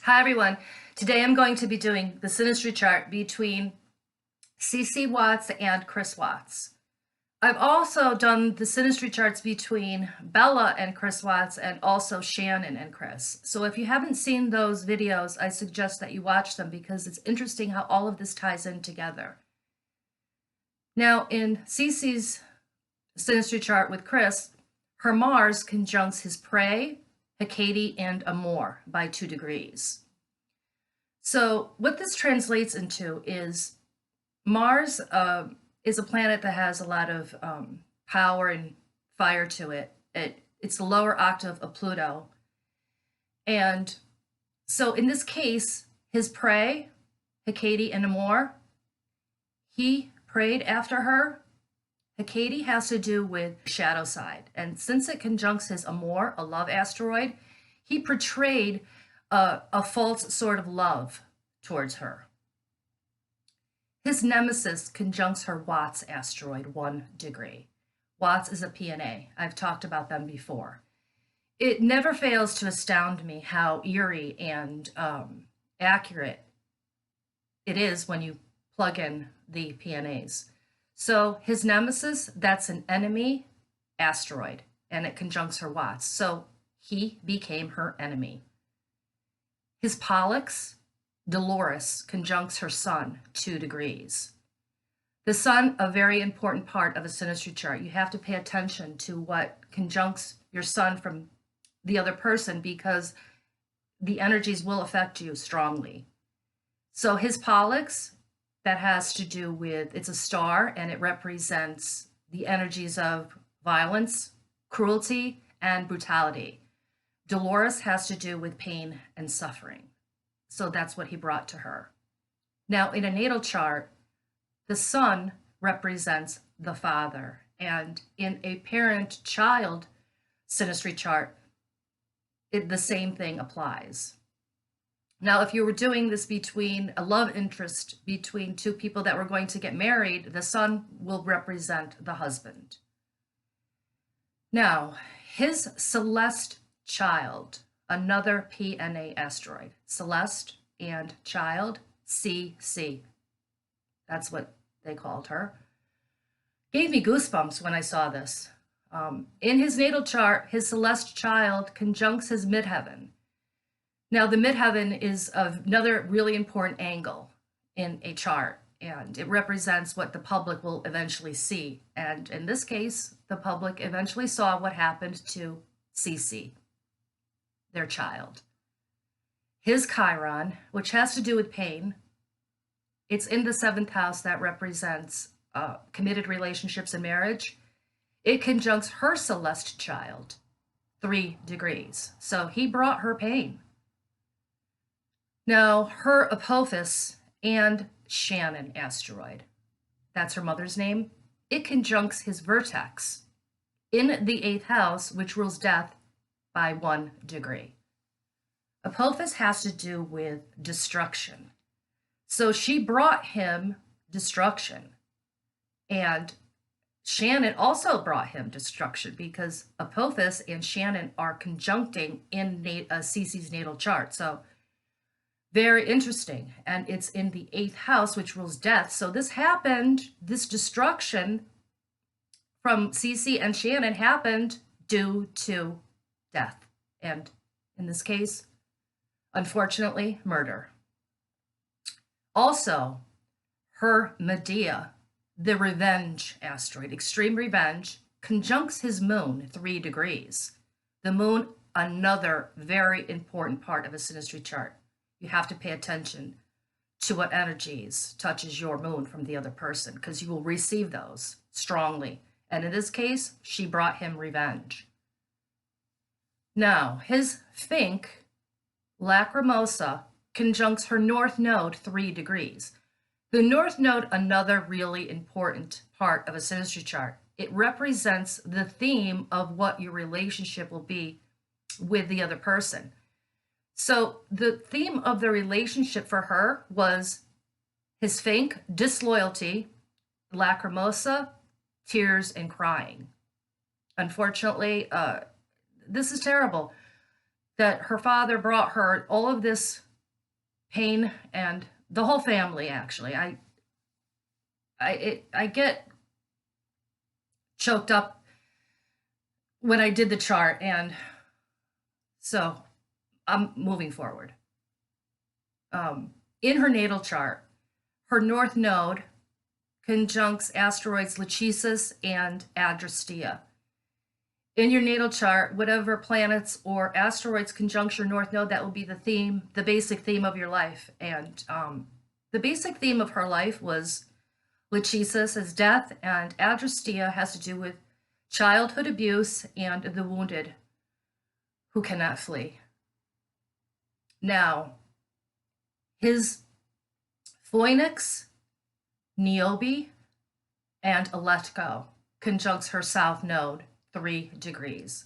Hi everyone. Today I'm going to be doing the Synastry chart between CeCe Watts and Chris Watts. I've also done the Synastry charts between Bella and Chris Watts and also Shannon and Chris. So if you haven't seen those videos, I suggest that you watch them because it's interesting how all of this ties in together. Now in CeCe's Synastry chart with Chris, her Mars conjuncts his prey, Hecate, and Amor by 2 degrees. So what this translates into is Mars is a planet that has a lot of power and fire to it. It's the lower octave of Pluto. And so in this case, his prey, Hecate and Amor, he prayed after her. Hecate has to do with shadow side. And since it conjuncts his Amor, a love asteroid, he portrayed a false sort of love towards her. His nemesis conjuncts her Watts asteroid 1 degree. Watts is a PNA. I've talked about them before. It never fails to astound me how eerie and accurate it is when you plug in the PNAs. So his nemesis, that's an enemy asteroid, and it conjuncts her Watts. So he became her enemy. His Pollux, Dolores, conjuncts her Sun 2 degrees. The Sun, a very important part of a Synastry chart. You have to pay attention to what conjuncts your Sun from the other person because the energies will affect you strongly. So his Pollux, that has to do with, it's a star and it represents the energies of violence, cruelty, and brutality. Dolores has to do with pain and suffering. So that's what he brought to her. Now, in a natal chart, the Sun represents the father. And in a parent-child Synastry chart, the same thing applies. Now, if you were doing this between a love interest between two people that were going to get married, the Sun will represent the husband. Now, his Celeste child, another PNA asteroid, Celeste and child, CeCe. That's what they called her. Gave me goosebumps when I saw this. In his natal chart, his Celeste child conjuncts his midheaven. Now, the midheaven is another really important angle in a chart, and it represents what the public will eventually see. And in this case, the public eventually saw what happened to CeCe, their child. His Chiron, which has to do with pain, it's in the 7th house that represents committed relationships and marriage. It conjuncts her Celeste child, 3 degrees. So he brought her pain. Now, her Apophis and Shannon asteroid, that's her mother's name, it conjuncts his vertex in the 8th house, which rules death by 1 degree. Apophis has to do with destruction. So she brought him destruction. And Shannon also brought him destruction because Apophis and Shannon are conjuncting in CeCe's natal chart. So very interesting. And it's in the 8th house, which rules death. So this happened, this destruction from CeCe and Shannon happened due to death. And in this case, unfortunately, murder. Also, her Medea, the revenge asteroid, extreme revenge, conjuncts his moon 3 degrees. The moon, another very important part of a Synastry chart. You have to pay attention to what energies touches your moon from the other person because you will receive those strongly. And in this case, she brought him revenge. Now, his Fink, Lacrimosa, conjuncts her North Node 3 degrees. The North Node, another really important part of a Synastry chart. It represents the theme of what your relationship will be with the other person. So the theme of the relationship for her was his Fink, disloyalty, Lacrimosa, tears and crying. Unfortunately, this is terrible that her father brought her all of this pain, and the whole family, actually. I get choked up when I did the chart, and so I'm moving forward. In her natal chart, her north node conjuncts asteroids Lachesis and Adrastea. In your natal chart, whatever planets or asteroids conjunct your north node, that will be the theme, the basic theme of your life. And the basic theme of her life was Lachesis as death, and Adrastea has to do with childhood abuse and the wounded who cannot flee. Now, his Phoenix, Niobe, and Aletko conjuncts her south node, 3 degrees.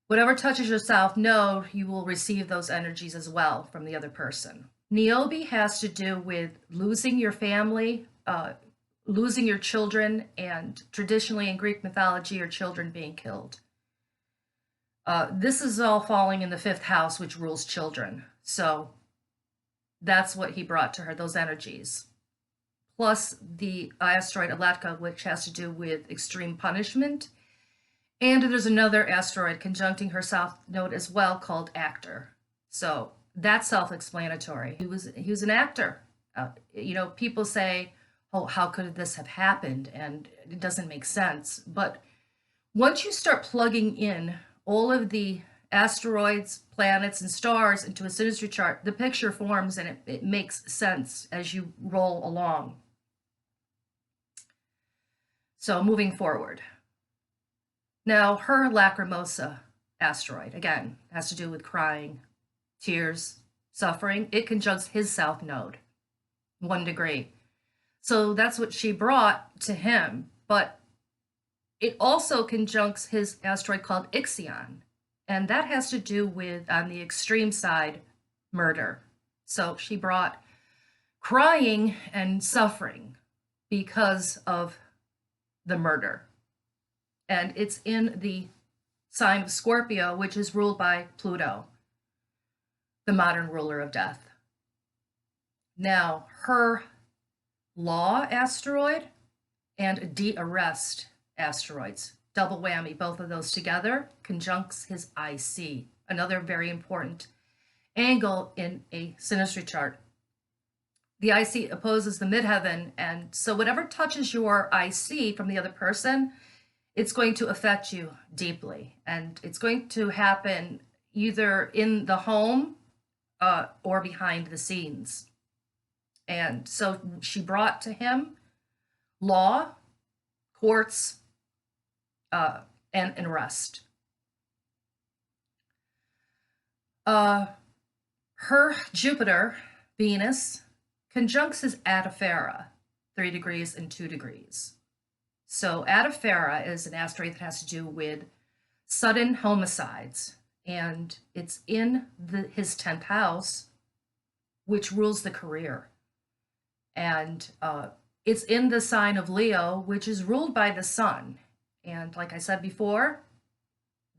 Whatever touches your south node, you will receive those energies as well from the other person. Niobe has to do with losing your family, losing your children, and traditionally in Greek mythology, your children being killed. This is all falling in the 5th house, which rules children. So that's what he brought to her, those energies. Plus the asteroid Aletko, which has to do with extreme punishment. And there's another asteroid conjuncting her south node as well called Actor. So that's self-explanatory. He was an actor. People say, oh, how could this have happened? And it doesn't make sense. But once you start plugging in all of the asteroids, planets, and stars into a synastry chart, the picture forms and it makes sense as you roll along. So moving forward. Now, her Lacrimosa asteroid, again, has to do with crying, tears, suffering. It conjuncts his south node, 1 degree. So that's what she brought to him. But it also conjuncts his asteroid called Ixion. And that has to do with, on the extreme side, murder. So she brought crying and suffering because of the murder. And it's in the sign of Scorpio, which is ruled by Pluto, the modern ruler of death. Now, her Law asteroid and de-arrest asteroids, double whammy, both of those together, conjuncts his IC, another very important angle in a synastry chart. The IC opposes the midheaven, and so whatever touches your IC from the other person, it's going to affect you deeply, and it's going to happen either in the home or behind the scenes. And so she brought to him law, courts, and arrest. Her Jupiter, Venus, conjuncts his Atafera, 3 degrees and 2 degrees. So Atafera is an asteroid that has to do with sudden homicides, and it's in his 10th house, which rules the career. And it's in the sign of Leo, which is ruled by the sun. And like I said before,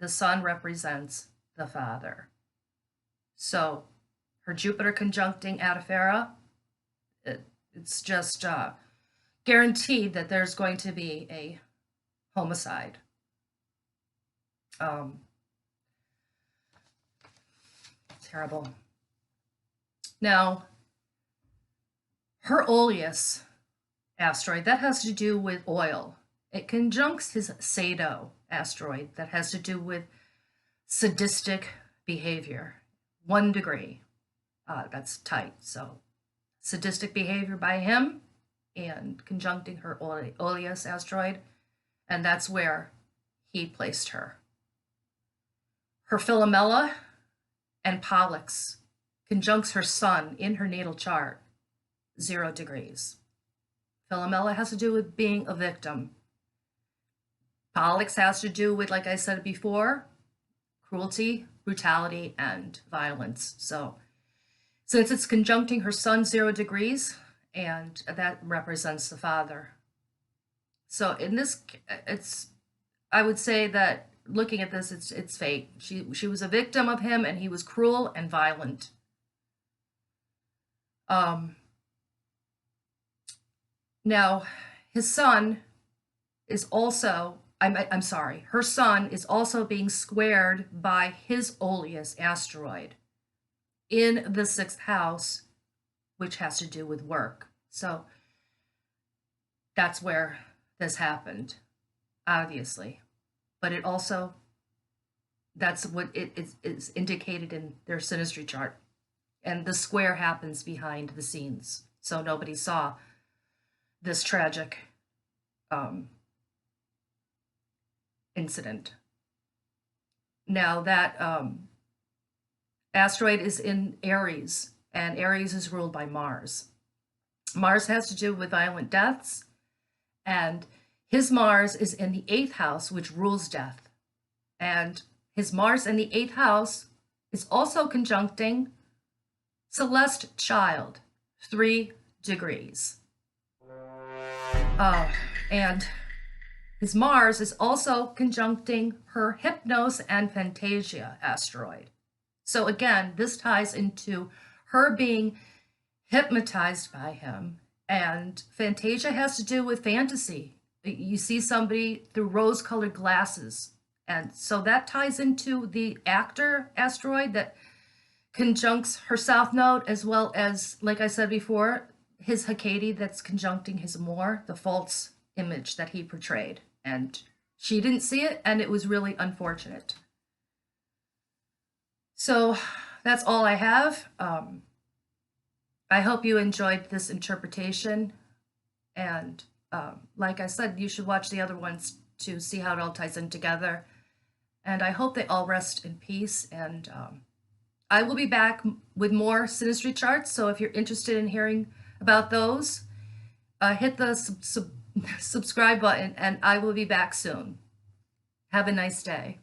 the sun represents the father. So her Jupiter conjuncting Atafera, it's just guaranteed that there's going to be a homicide. Terrible. Now, her Oleus asteroid, that has to do with oil. It conjuncts his Sado asteroid that has to do with sadistic behavior, 1 degree. That's tight. So sadistic behavior by him and conjuncting her Oleus asteroid, and that's where he placed her. Her Philomela and Pollux conjuncts her sun in her natal chart, 0 degrees. Philomela has to do with being a victim. Pollux has to do with, like I said before, cruelty, brutality, and violence. So since it's conjuncting her sun 0 degrees, and that represents the father. So in this, I would say that looking at this, it's fate. She was a victim of him, and he was cruel and violent. Um, Now, his son is also, I'm sorry, her sun is also being squared by his Oleus asteroid in the sixth house, which has to do with work. So that's where this happened, obviously. But it also, that's what it is indicated in their synastry chart. And the square happens behind the scenes. So nobody saw this tragic incident. Now that asteroid is in Aries, and Aries is ruled by Mars. Mars has to do with violent deaths, and his Mars is in the 8th house, which rules death. And his Mars in the 8th house is also conjuncting Celeste Child, 3 degrees. And his Mars is also conjuncting her Hypnos and Fantasia asteroid. So again, this ties into her being hypnotized by him. And Fantasia has to do with fantasy. You see somebody through rose-colored glasses. And so that ties into the actor asteroid that conjuncts her south node, as well as, like I said before, his Hecate that's conjuncting his Amor, the false image that he portrayed. And she didn't see it, and it was really unfortunate. So that's all I have. I hope you enjoyed this interpretation. And like I said, you should watch the other ones to see how it all ties in together. And I hope they all rest in peace. And I will be back with more synastry charts. So if you're interested in hearing about those, hit the subscribe button, and I will be back soon. Have a nice day.